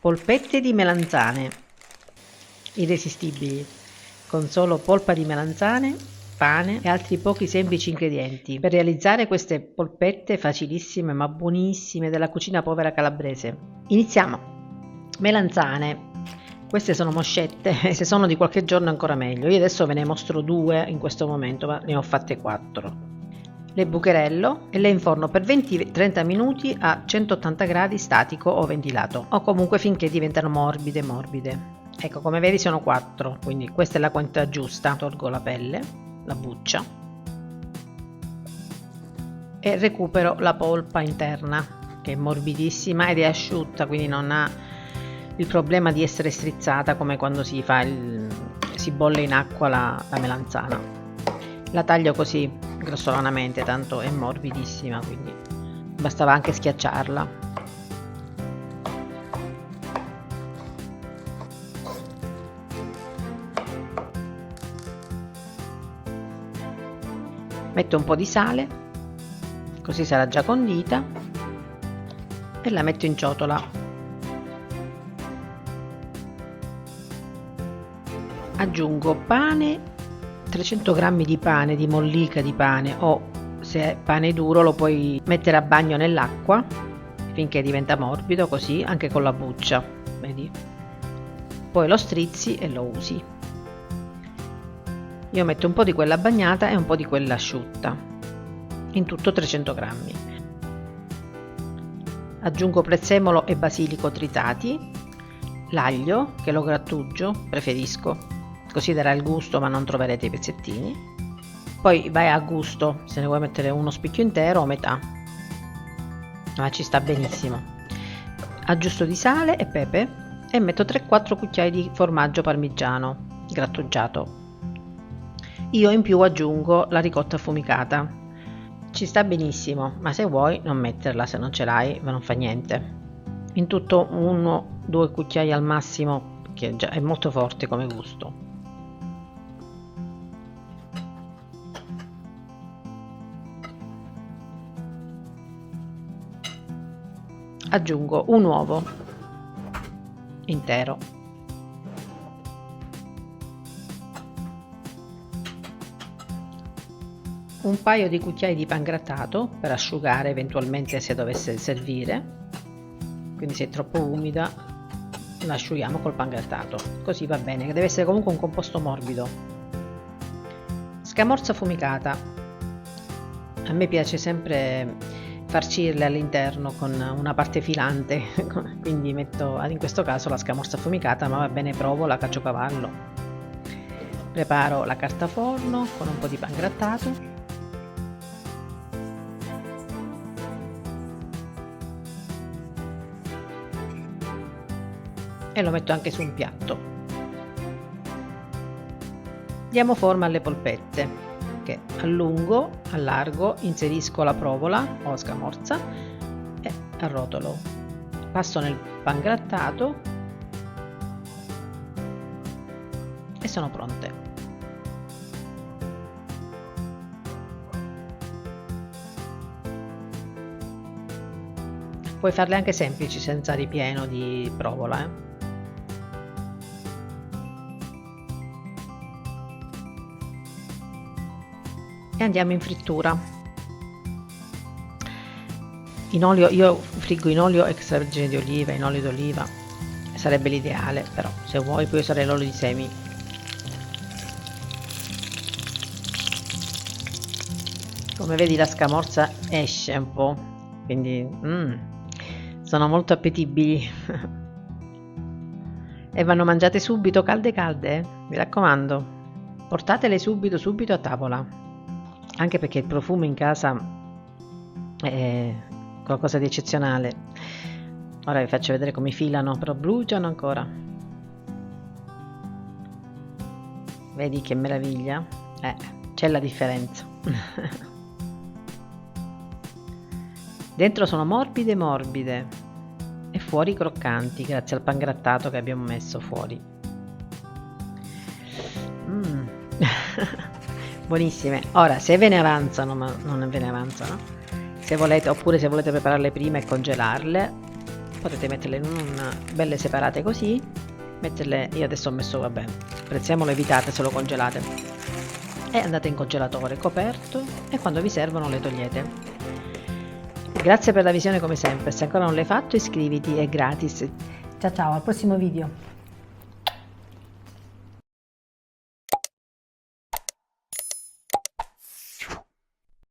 Polpette di melanzane, irresistibili, con solo polpa di melanzane, pane e altri pochi semplici ingredienti. Per realizzare queste polpette facilissime ma buonissime della cucina povera calabrese. Iniziamo. Melanzane. Queste sono moscette e se sono di qualche giorno ancora meglio. Io adesso ve ne mostro 2 in questo momento, ma ne ho fatte 4. Le bucherello e le inforno per 20-30 minuti a 180 gradi statico o ventilato, o comunque finché diventano morbide. Ecco, come vedi sono 4, quindi questa è la quantità giusta. Tolgo la pelle, la buccia e recupero la polpa interna, che è morbidissima ed è asciutta, quindi non ha il problema di essere strizzata come quando si bolle in acqua la melanzana. La taglio così grossolanamente, tanto è morbidissima, quindi bastava anche schiacciarla. Metto un po' di sale, così sarà già condita, e la metto in ciotola. Aggiungo pane, 300 g di pane, di mollica di pane, o se è pane duro lo puoi mettere a bagno nell'acqua finché diventa morbido, così anche con la buccia, vedi? Poi lo strizzi e lo usi. Io metto un po' di quella bagnata e un po' di quella asciutta, in tutto 300 g. Aggiungo prezzemolo e basilico tritati, l'aglio che lo grattugio, preferisco, così darà il gusto ma non troverete i pezzettini. Poi vai a gusto, se ne vuoi mettere uno spicchio intero o metà, ma ci sta benissimo. Aggiusto di sale e pepe e metto 3-4 cucchiai di formaggio parmigiano grattugiato. Io in più aggiungo la ricotta affumicata, ci sta benissimo, ma se vuoi non metterla, se non ce l'hai ma non fa niente. In tutto 1-2 cucchiai al massimo, che già è molto forte come gusto. Aggiungo un uovo intero, un paio di cucchiai di pangrattato per asciugare eventualmente se dovesse servire, quindi se è troppo umida la asciughiamo col pangrattato, così va bene, che deve essere comunque un composto morbido. Scamorza affumicata, a me piace sempre farcirle all'interno con una parte filante, quindi metto in questo caso la scamorza affumicata, ma va bene provola, caciocavallo. Preparo la carta forno con un po' di pangrattato. E lo metto anche su un piatto. Diamo forma alle polpette, che allungo, allargo, inserisco la provola o scamorza e arrotolo. Passo nel pangrattato e sono pronte. Puoi farle anche semplici, senza ripieno di provola, E andiamo in frittura. In olio, io friggo in olio extravergine di oliva, in olio d'oliva, sarebbe l'ideale, però se vuoi puoi usare l'olio di semi. Come vedi la scamorza esce un po', quindi sono molto appetibili e vanno mangiate subito, calde, mi raccomando, portatele subito a tavola. Anche perché il profumo in casa è qualcosa di eccezionale. Ora vi faccio vedere come filano, però bruciano ancora. Vedi che meraviglia? C'è la differenza. Dentro sono morbide e fuori croccanti, grazie al pangrattato che abbiamo messo fuori. Buonissime. Ora, se ve ne avanzano, ma non ve ne avanzano, se volete, oppure se volete prepararle prima e congelarle, potete metterle in belle separate così, metterle, io adesso ho messo, vabbè, prezzemolo evitate se lo congelate, e andate in congelatore coperto e quando vi servono le togliete. Grazie per la visione come sempre, se ancora non l'hai fatto iscriviti, è gratis. Ciao ciao, al prossimo video.